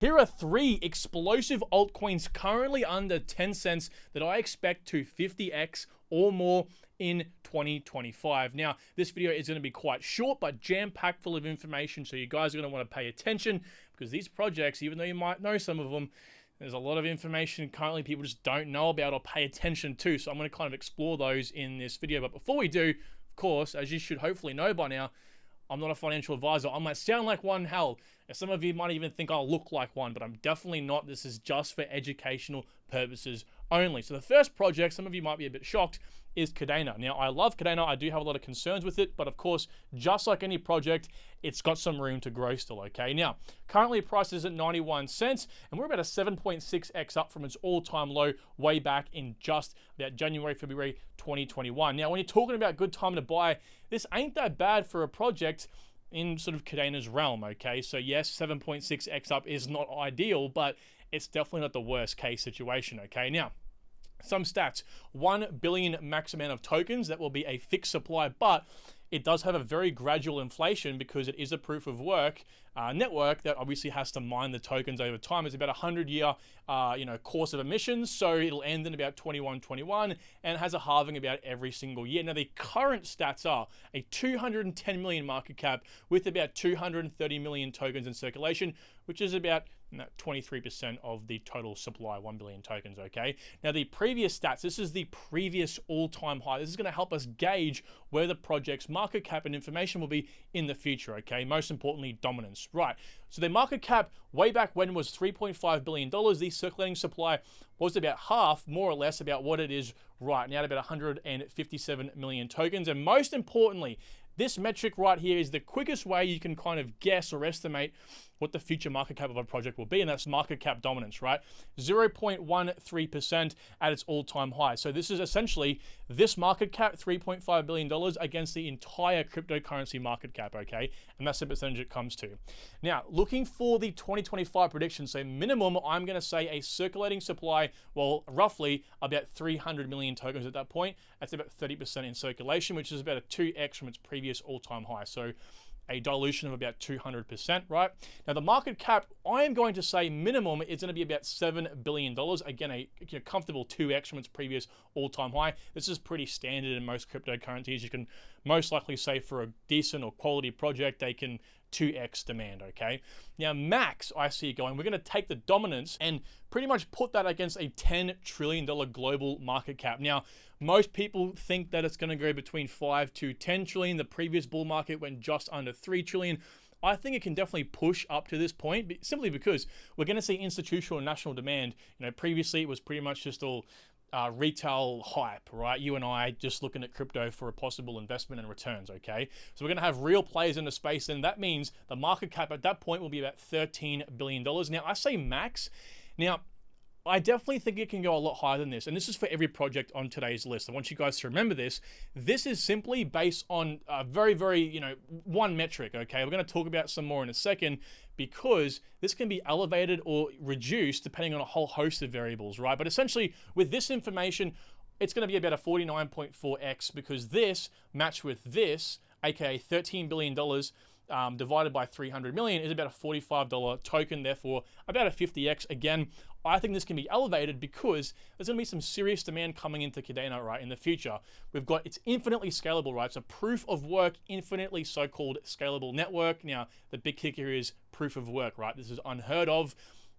Here are 3 explosive altcoins currently under 10 cents that I expect to 50x or more in 2025. Now, this video is going to be quite short, but jam-packed full of information, so you guys are going to want to pay attention because these projects, even though you might know some of them, there's a lot of information currently people just don't know about or pay attention to, so I'm going to kind of explore those in this video. But before we do, of course, as you should hopefully know by now, I'm not a financial advisor. I might sound like one, hell, some of you might even think I'll look like one, but I'm definitely not. This is just for educational purposes only. So the first project, some of you might be a bit shocked, is Kadena. Now, I love Kadena. I do have a lot of concerns with it, but of course, just like any project, it's got some room to grow still, okay? Now, currently price is at 91 cents, and we're about a 7.6x up from its all-time low way back in just about January, February 2021. Now, when you're talking about good time to buy, this ain't that bad for a project in sort of Kadena's realm, okay? So yes, 7.6x up is not ideal, but it's definitely not the worst case situation, okay? Now, some stats: 1 billion max amount of tokens. That will be a fixed supply, but it does have a very gradual inflation because it is a proof of work network that obviously has to mine the tokens over time. It's about a 100-year course of emissions, so it'll end in about 21 and has a halving about every single year. Now, the current stats are a 210 million market cap with about 230 million tokens in circulation, which is about 23% of the total supply, 1 billion tokens, okay? Now, the previous stats, this is the previous all-time high. This is going to help us gauge where the project's market cap and information will be in the future, okay? Most importantly, dominance. Right, so the market cap way back when was $3.5 billion. The circulating supply was about half, more or less, about what it is right now, at about 157 million tokens. And most importantly, this metric right here is the quickest way you can kind of guess or estimate what the future market cap of a project will be, and that's market cap dominance, right? 0.13% at its all-time high. So this is essentially this market cap, $3.5 billion, against the entire cryptocurrency market cap, okay? And that's the percentage it comes to. Now, looking for the 2025 prediction, so minimum, I'm gonna say a circulating supply, well, roughly about 300 million tokens at that point. That's about 30% in circulation, which is about a 2x from its previous all-time high. So a dilution of about 200%, right? Now, the market cap, I am going to say minimum is going to be about $7 billion. Again, a comfortable 2x from its previous all-time high. This is pretty standard in most cryptocurrencies. You can most likely say for a decent or quality project, they can 2x demand, okay? Now, max, I see going, we're going to take the dominance and pretty much put that against a $10 trillion global market cap. Now, most people think that it's going to go between 5 to 10 trillion. The previous bull market went just under 3 trillion. I think it can definitely push up to this point, simply because we're going to see institutional and national demand. Previously it was pretty much just all retail hype, right? You and I just looking at crypto for a possible investment and returns, okay? So we're going to have real players in the space, and that means the market cap at that point will be about $13 billion. Now, I say max. Now, I definitely think it can go a lot higher than this, and this is for every project on today's list. I want you guys to remember this. This is simply based on a very, one metric, okay? We're going to talk about some more in a second, because this can be elevated or reduced depending on a whole host of variables, right? But essentially, with this information, it's going to be about a 49.4x, because this matched with this, aka $13 billion, divided by 300 million is about a $45 token, therefore about a 50x. Again, I think this can be elevated because there's going to be some serious demand coming into Kadena, right, in the future. It's infinitely scalable, right? It's a proof of work, infinitely so-called scalable network. Now, the big kicker here is proof of work, right? This is unheard of.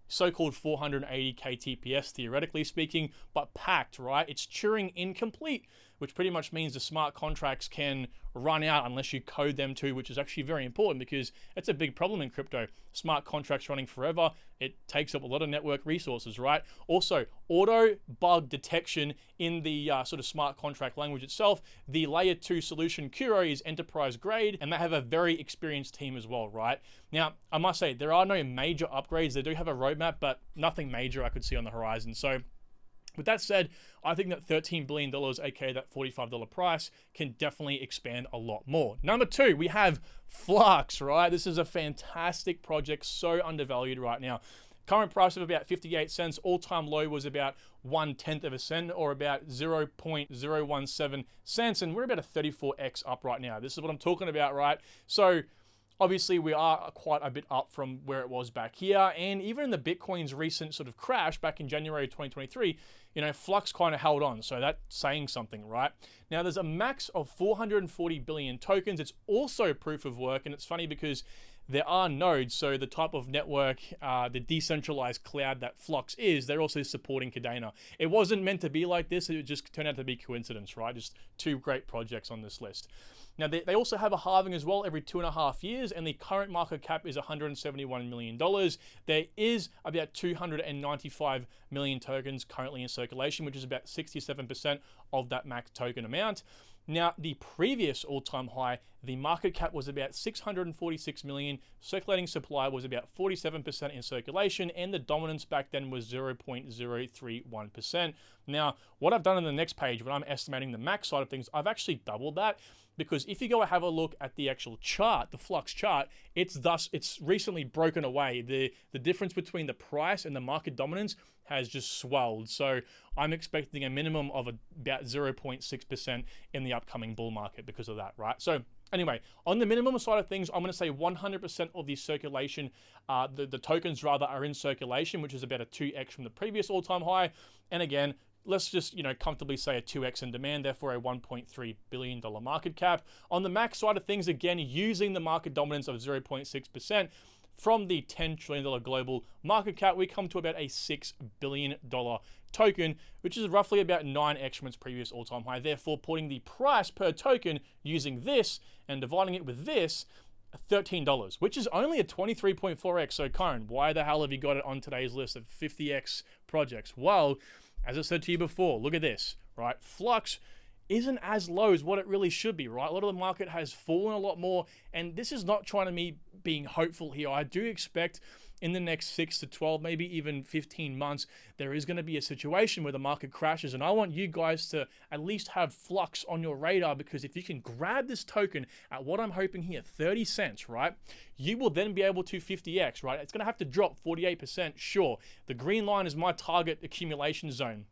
So-called 480k TPS, theoretically speaking, but packed, right? It's Turing incomplete, which pretty much means the smart contracts can run out unless you code them to, which is actually very important because it's a big problem in crypto. Smart contracts running forever, it takes up a lot of network resources, right? Also, auto bug detection in the sort of smart contract language itself. The layer 2 solution Kuro is enterprise grade, and they have a very experienced team as well, right? Now, I must say, there are no major upgrades. They do have a roadmap, but nothing major I could see on the horizon. So with that said, I think that $13 billion, aka that $45 price, can definitely expand a lot more. Number 2, we have Flux, right? This is a fantastic project, so undervalued right now. Current price of about 58 cents. All-time low was about 1/10 of a cent, or about 0.017 cents, and we're about a 34x up right now. This is what I'm talking about, right? So Obviously, we are quite a bit up from where it was back here. And even in the Bitcoin's recent sort of crash back in January 2023, Flux kind of held on. So that's saying something, right? Now, there's a max of 440 billion tokens. It's also proof of work. And it's funny because there are nodes, so the type of network, the decentralized cloud that Flux is, they're also supporting Cardano. It wasn't meant to be like this, it just turned out to be coincidence, right? Just two great projects on this list. Now, they also have a halving as well every 2.5 years, and the current market cap is $171 million. There is about 295 million tokens currently in circulation, which is about 67% of that max token amount. Now, the previous all-time high, the market cap was about 646 million, circulating supply was about 47% in circulation, and the dominance back then was 0.031%. Now, what I've done on the next page, when I'm estimating the max side of things, I've actually doubled that, because if you go have a look at the actual chart, the Flux chart, it's recently broken away. The difference between the price and the market dominance has just swelled. So I'm expecting a minimum of about 0.6% in the upcoming bull market because of that, right? So anyway, on the minimum side of things, I'm going to say 100% of the circulation, the tokens rather, are in circulation, which is about a 2x from the previous all-time high. And again, let's just, comfortably say a 2x in demand, therefore a $1.3 billion market cap. On the max side of things, again, using the market dominance of 0.6%, from the $10 trillion global market cap, we come to about a $6 billion token, which is roughly about 9x from its previous all-time high. Therefore, putting the price per token using this and dividing it with this, $13, which is only a 23.4x. So, Karen, why the hell have you got it on today's list of 50x projects? Well, as I said to you before, look at this, right? Flux isn't as low as what it really should be, right? A lot of the market has fallen a lot more, and this is not trying to me being hopeful here. I do expect in the next 6 to 12, maybe even 15 months, there is going to be a situation where the market crashes, and I want you guys to at least have Flux on your radar, because if you can grab this token at what I'm hoping here, 30 cents, right? You will then be able to 50x, right? It's going to have to drop 48%, sure. The green line is my target accumulation zone.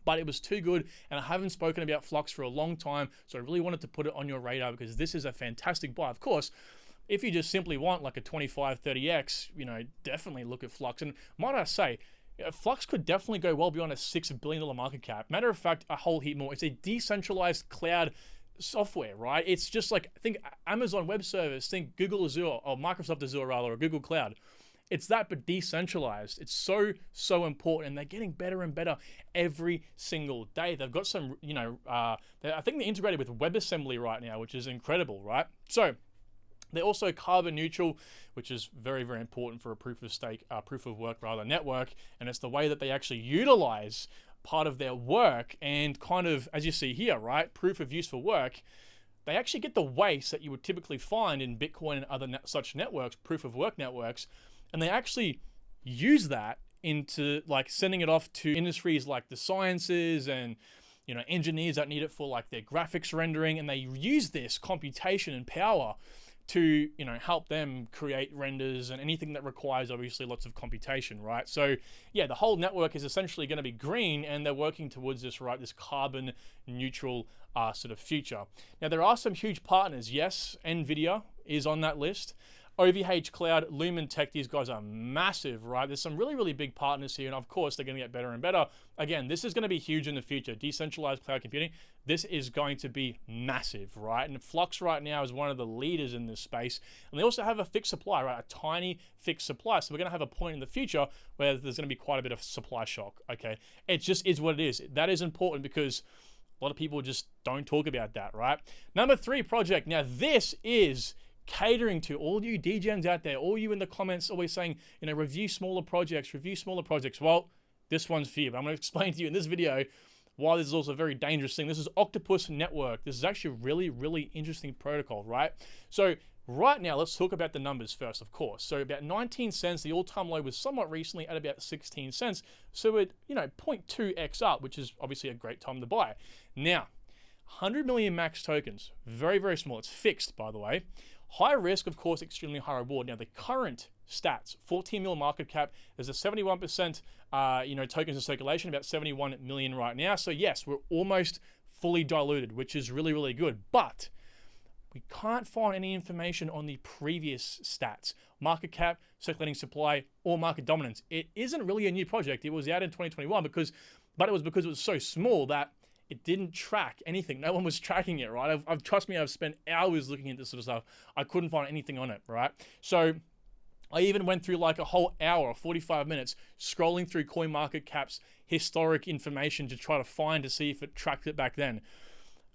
But it was too good, and I haven't spoken about Flux for a long time, so I really wanted to put it on your radar because this is a fantastic buy. Of course, if you just simply want like a 25, 30x, definitely look at Flux. And might I say, Flux could definitely go well beyond a $6 billion market cap. Matter of fact, a whole heap more. It's a decentralized cloud software, right? It's just like, think Amazon Web Service, think Google Azure, or Microsoft Azure rather, or Google Cloud. It's that, but decentralized. It's so important, and they're getting better and better every single day. They've got some, I think they're integrated with WebAssembly right now, which is incredible, right? So they're also carbon neutral, which is very, very important for a proof of work network. And it's the way that they actually utilize part of their work, and kind of, as you see here, right? Proof of use for work. They actually get the waste that you would typically find in Bitcoin and other such networks, proof of work networks, and they actually use that into like sending it off to industries like the sciences and engineers that need it for like their graphics rendering, and they use this computation and power to help them create renders and anything that requires obviously lots of computation, right? So yeah, the whole network is essentially going to be green, and they're working towards this, right? This carbon neutral sort of future. Now there are some huge partners. Yes, Nvidia is on that list. OVH Cloud, Lumen Tech, these guys are massive, right? There's some really, really big partners here, and of course, they're going to get better and better. Again, this is going to be huge in the future. Decentralized cloud computing, this is going to be massive, right? And Flux right now is one of the leaders in this space. And they also have a fixed supply, right? A tiny fixed supply. So we're going to have a point in the future where there's going to be quite a bit of supply shock, okay? It just is what it is. That is important because a lot of people just don't talk about that, right? Number 3 project. Now, this is catering to all you degens out there, all you in the comments always saying, review smaller projects, review smaller projects. Well, this one's for you, but I'm going to explain to you in this video why this is also a very dangerous thing. This is Octopus Network. This is actually a really, really interesting protocol, right? So right now, let's talk about the numbers first, of course. So about 19 cents, the all-time low was somewhat recently at about 16 cents. So we're, 0.2x up, which is obviously a great time to buy. Now, 100 million max tokens, very, very small. It's fixed, by the way. High risk, of course, extremely high reward. Now, the current stats, 14 mil market cap, there's a 71%, tokens in circulation, about 71 million right now. So yes, we're almost fully diluted, which is really, really good. But we can't find any information on the previous stats, market cap, circulating supply, or market dominance. It isn't really a new project. It was out in 2021 but it was because it was so small that it didn't track anything. No one was tracking it, right? Trust me, I've spent hours looking at this sort of stuff. I couldn't find anything on it, right? So I even went through like a whole hour or 45 minutes scrolling through CoinMarketCap's historic information to try to see if it tracked it back then.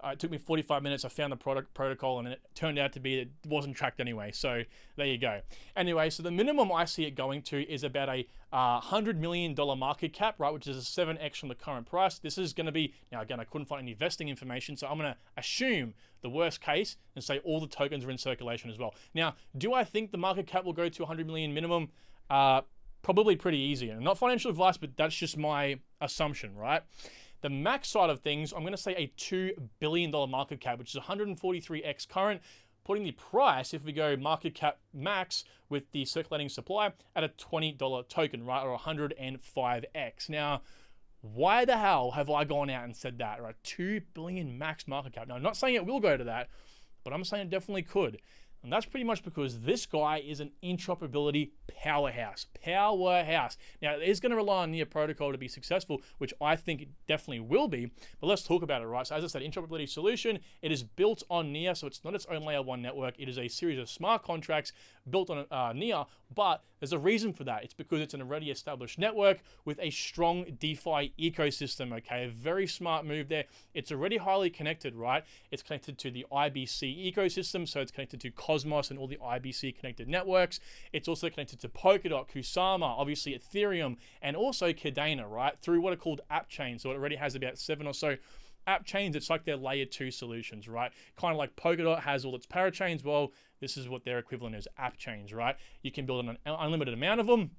It took me 45 minutes. I found the product protocol, and it turned out to be that it wasn't tracked anyway. So there you go. Anyway, so the minimum I see it going to is about a $100 million market cap, right, which is a 7x from the current price. This is going to be, now again, I couldn't find any vesting information, so I'm going to assume the worst case and say all the tokens are in circulation as well. Now, do I think the market cap will go to 100 million minimum? Probably pretty easy. And not financial advice, but that's just my assumption, right? The max side of things, I'm going to say a $2 billion market cap, which is 143x current, putting the price, if we go market cap max with the circulating supply, at a $20 token, right, or 105x. Now, why the hell have I gone out and said that, right? 2 billion max market cap. Now, I'm not saying it will go to that, but I'm saying it definitely could. And that's pretty much because this guy is an interoperability powerhouse. Now, it is going to rely on NEAR protocol to be successful, which I think it definitely will be. But let's talk about it, right? So as I said, interoperability solution, it is built on NEAR, so it's not its own layer 1 network. It is a series of smart contracts built on NEAR, but there's a reason for that. It's because it's an already established network with a strong DeFi ecosystem, okay? A very smart move there. It's already highly connected, right? It's connected to the IBC ecosystem, so it's connected to Cosmos and all the IBC connected networks. It's also connected to Polkadot, Kusama, obviously Ethereum, and also Cardano, right? Through what are called app chains. So it already has about 7 or so app chains. It's like their layer 2 solutions, right? Kind of like Polkadot has all its parachains. Well, this is what their equivalent is, app chains, right? You can build an unlimited amount of them.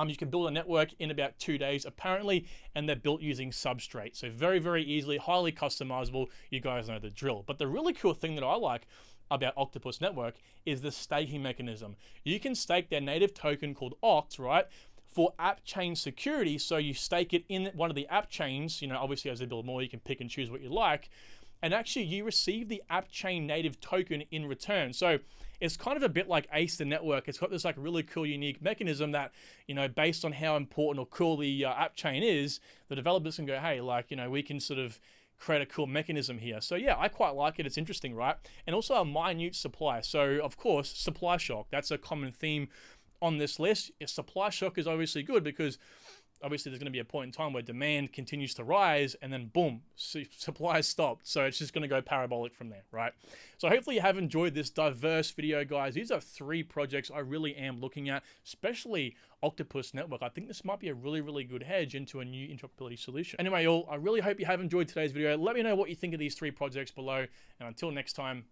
You can build a network in about 2 days, apparently, and they're built using Substrate. So very, very easily, highly customizable. You guys know the drill. But the really cool thing that I like about Octopus Network is the staking mechanism. You can stake their native token called OCT, right, for app chain security. So you stake it in one of the app chains. You know, obviously as they build more, you can pick and choose what you like. And actually you receive the app chain native token in return. So it's kind of a bit like Ace the network. It's got this like really cool, unique mechanism that, you know, based on how important or cool the app chain is, the developers can go, hey, like, you know, we can sort of create a cool mechanism here. So yeah, I quite like it. It's interesting, right? And also a minute supply. So of course, supply shock. That's a common theme on this list. Supply shock is obviously good because obviously there's going to be a point in time where demand continues to rise and then boom, supply is stopped. So it's just going to go parabolic from there, right? So hopefully you have enjoyed this diverse video, guys. These are 3 projects I really am looking at, especially Octopus Network. I think this might be a really, really good hedge into a new interoperability solution. Anyway, y'all, I really hope you have enjoyed today's video. Let me know what you think of these 3 projects below. And until next time,